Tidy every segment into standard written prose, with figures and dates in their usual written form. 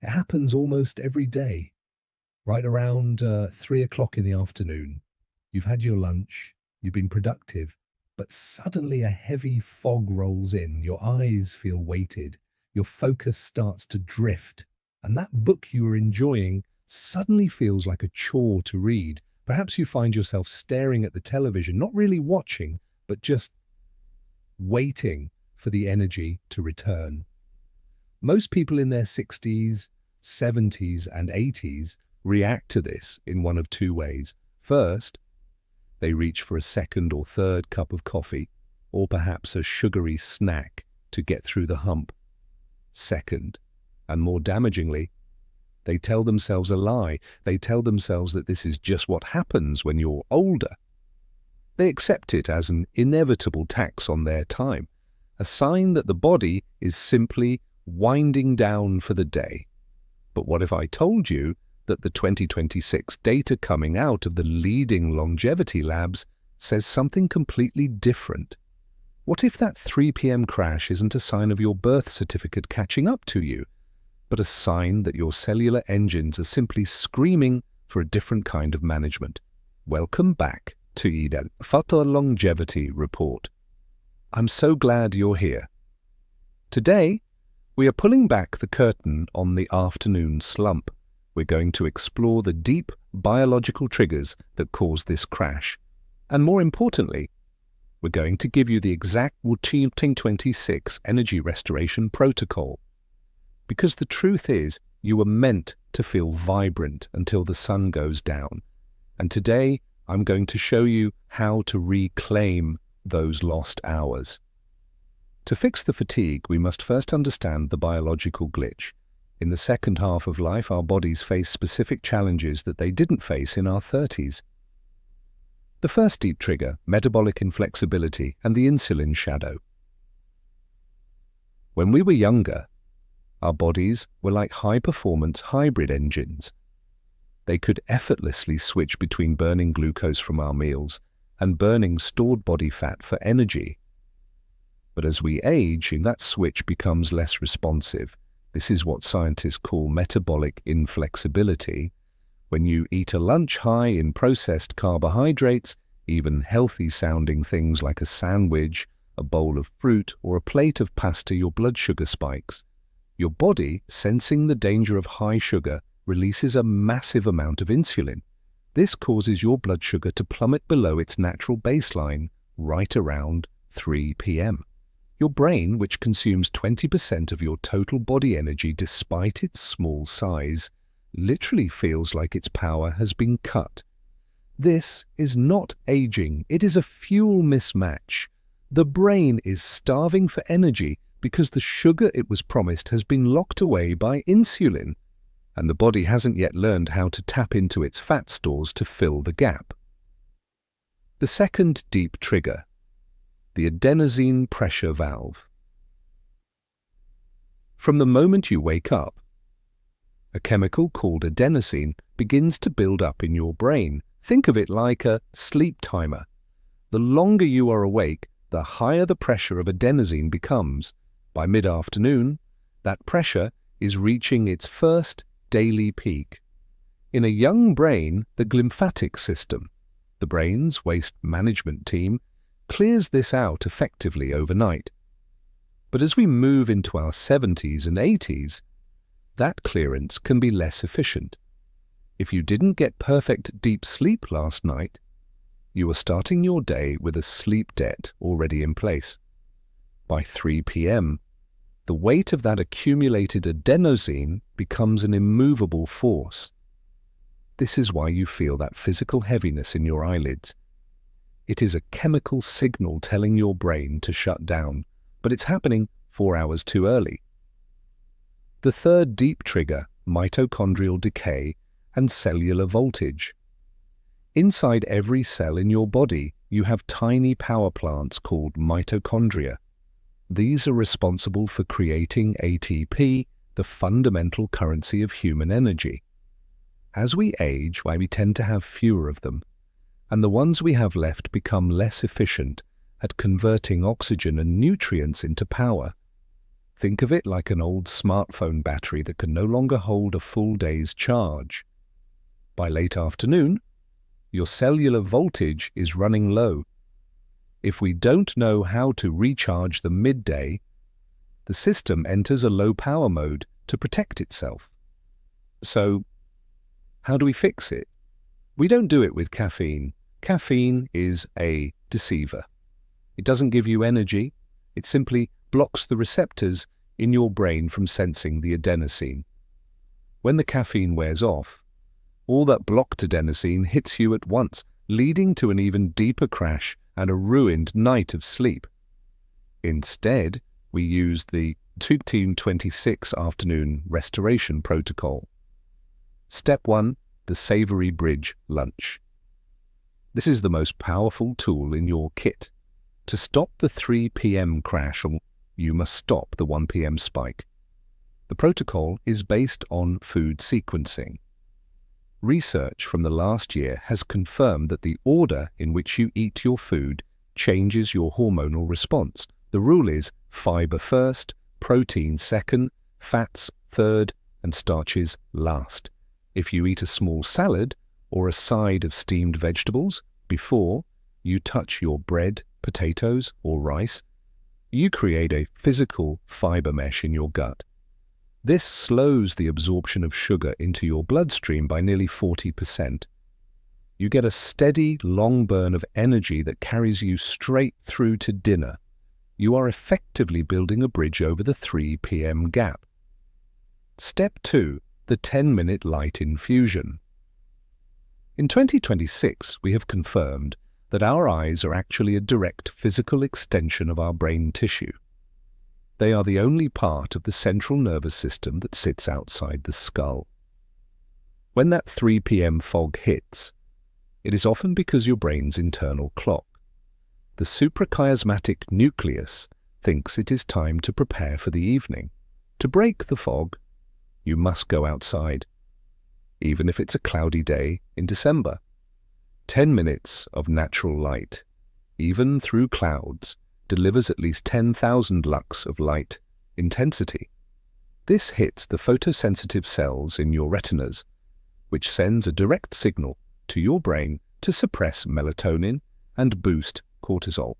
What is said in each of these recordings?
It happens almost every day, right around 3 o'clock in the afternoon. You've had your lunch, you've been productive, but suddenly a heavy fog rolls in. Your eyes feel weighted, your focus starts to drift, and that book you were enjoying suddenly feels like a chore to read. Perhaps you find yourself staring at the television, not really watching, but just waiting for the energy to return. Most people in their 60s, 70s, and 80s react to this in one of two ways. First, they reach for a second or third cup of coffee, or perhaps a sugary snack to get through the hump. Second, and more damagingly, they tell themselves a lie. They tell themselves that this is just what happens when you're older. They accept it as an inevitable tax on their time, a sign that the body is simply winding down for the day. But what if I told you that the 2026 data coming out of the leading longevity labs says something completely different? What if that 3 p.m. crash isn't a sign of your birth certificate catching up to you, but a sign that your cellular engines are simply screaming for a different kind of management? Welcome back to Eden Fatal Longevity Report. I'm so glad you're here. Today, we are pulling back the curtain on the afternoon slump. We're going to explore the deep biological triggers that cause this crash. And more importantly, we're going to give you the exact 2026 energy restoration protocol. Because the truth is, you were meant to feel vibrant until the sun goes down. And today, I'm going to show you how to reclaim those lost hours. To fix the fatigue, we must first understand the biological glitch. In the second half of life, our bodies face specific challenges that they didn't face in our 30s. The first deep trigger, metabolic inflexibility and the insulin shadow. When we were younger, our bodies were like high-performance hybrid engines. They could effortlessly switch between burning glucose from our meals and burning stored body fat for energy. But as we age, that switch becomes less responsive. This is what scientists call metabolic inflexibility. When you eat a lunch high in processed carbohydrates, even healthy-sounding things like a sandwich, a bowl of fruit, or a plate of pasta, your blood sugar spikes. Your body, sensing the danger of high sugar, releases a massive amount of insulin. This causes your blood sugar to plummet below its natural baseline right around 3 p.m. Your brain, which consumes 20% of your total body energy despite its small size, literally feels like its power has been cut. This is not aging, it is a fuel mismatch. The brain is starving for energy because the sugar it was promised has been locked away by insulin, and the body hasn't yet learned how to tap into its fat stores to fill the gap. The second deep trigger, the adenosine pressure valve. From the moment you wake up, a chemical called adenosine begins to build up in your brain. Think of it like a sleep timer. The longer you are awake, the higher the pressure of adenosine becomes. By mid-afternoon, that pressure is reaching its first daily peak. In a young brain, the glymphatic system, the brain's waste management team, clears this out effectively overnight. But as we move into our 70s and 80s, that clearance can be less efficient. If you didn't get perfect deep sleep last night, you are starting your day with a sleep debt already in place. By 3 p.m., the weight of that accumulated adenosine becomes an immovable force. This is why you feel that physical heaviness in your eyelids. It is a chemical signal telling your brain to shut down, but it's happening 4 hours too early. The third deep trigger, mitochondrial decay and cellular voltage. Inside every cell in your body, you have tiny power plants called mitochondria. These are responsible for creating ATP, the fundamental currency of human energy. As we age, we tend to have fewer of them, and the ones we have left become less efficient at converting oxygen and nutrients into power. Think of it like an old smartphone battery that can no longer hold a full day's charge. By late afternoon, your cellular voltage is running low. If we don't know how to recharge the midday, the system enters a low power mode to protect itself. So, how do we fix it? We don't do it with caffeine. Caffeine is a deceiver. It doesn't give you energy. It simply blocks the receptors in your brain from sensing the adenosine. When the caffeine wears off, all that blocked adenosine hits you at once, leading to an even deeper crash and a ruined night of sleep. Instead, we use the 1826 afternoon restoration protocol. Step 1, the Savory Bridge lunch. This is the most powerful tool in your kit. To stop the 3 p.m. crash, you must stop the 1 p.m. spike. The protocol is based on food sequencing. Research from the last year has confirmed that the order in which you eat your food changes your hormonal response. The rule is fiber first, protein second, fats third, and starches last. If you eat a small salad or a side of steamed vegetables before you touch your bread, potatoes, or rice, you create a physical fiber mesh in your gut. This slows the absorption of sugar into your bloodstream by nearly 40%. You get a steady, long burn of energy that carries you straight through to dinner. You are effectively building a bridge over the 3 p.m. gap. Step 2, the 10-minute light infusion. In 2026, we have confirmed that our eyes are actually a direct physical extension of our brain tissue. They are the only part of the central nervous system that sits outside the skull. When that 3 p.m. fog hits, it is often because your brain's internal clock, the suprachiasmatic nucleus, thinks it is time to prepare for the evening. To break the fog, you must go outside, even if it's a cloudy day in December. 10 minutes of natural light, even through clouds, delivers at least 10,000 lux of light intensity. This hits the photosensitive cells in your retinas, which sends a direct signal to your brain to suppress melatonin and boost cortisol.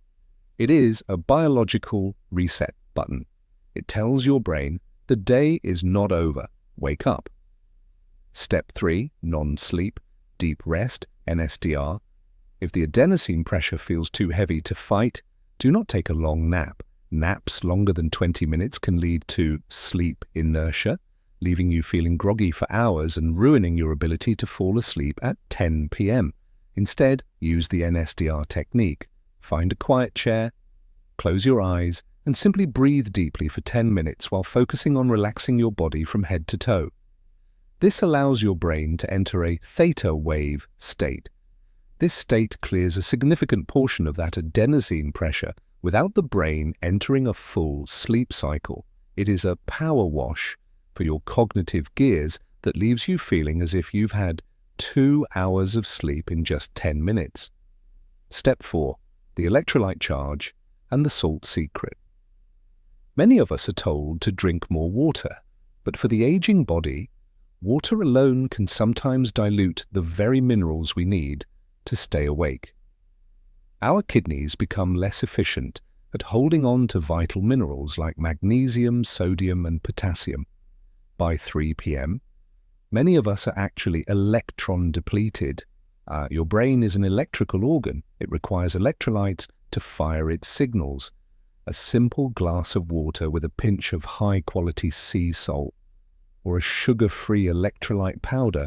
It is a biological reset button. It tells your brain the day is not over. Wake up. Step 3, non-sleep, deep rest, NSDR. If the adenosine pressure feels too heavy to fight, do not take a long nap. Naps longer than 20 minutes can lead to sleep inertia, leaving you feeling groggy for hours and ruining your ability to fall asleep at 10 p.m. Instead, use the NSDR technique. Find a quiet chair, close your eyes, and simply breathe deeply for 10 minutes while focusing on relaxing your body from head to toe. This allows your brain to enter a theta wave state. This state clears a significant portion of that adenosine pressure without the brain entering a full sleep cycle. It is a power wash for your cognitive gears that leaves you feeling as if you've had 2 hours of sleep in just 10 minutes. Step 4, the electrolyte charge and the salt secret. Many of us are told to drink more water, but for the aging body, water alone can sometimes dilute the very minerals we need to stay awake. Our kidneys become less efficient at holding on to vital minerals like magnesium, sodium, and potassium. By 3 p.m., many of us are actually electron depleted. Your brain is an electrical organ. It requires electrolytes to fire its signals. A simple glass of water with a pinch of high-quality sea salt or a sugar-free electrolyte powder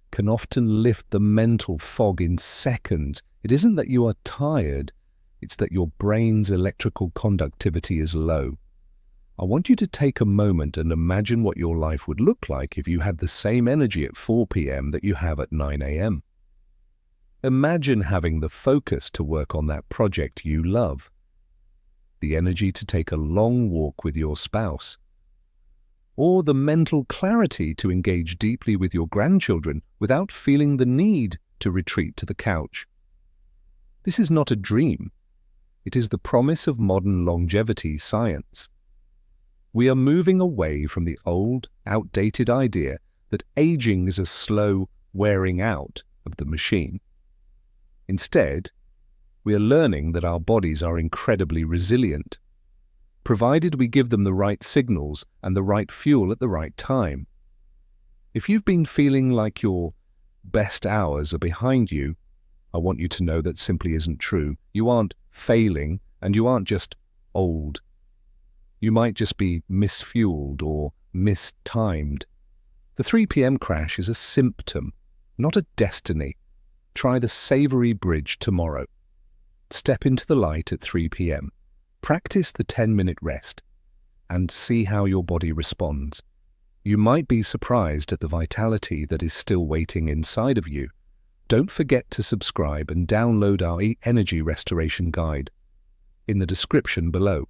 can often lift the mental fog in seconds. It isn't that you are tired, it's that your brain's electrical conductivity is low. I want you to take a moment and imagine what your life would look like if you had the same energy at 4 p.m. that you have at 9 a.m. Imagine having the focus to work on that project you love, the energy to take a long walk with your spouse, or the mental clarity to engage deeply with your grandchildren without feeling the need to retreat to the couch. This is not a dream. It is the promise of modern longevity science. We are moving away from the old, outdated idea that aging is a slow wearing out of the machine. Instead, we are learning that our bodies are incredibly resilient, provided we give them the right signals and the right fuel at the right time. If you've been feeling like your best hours are behind you, I want you to know that simply isn't true. You aren't failing, and you aren't just old. You might just be misfueled or mistimed. The 3 p.m. crash is a symptom, not a destiny. Try the Savory Bridge tomorrow. Step into the light at 3 p.m. Practice the 10-minute rest and see how your body responds. You might be surprised at the vitality that is still waiting inside of you. Don't forget to subscribe and download our energy restoration guide in the description below.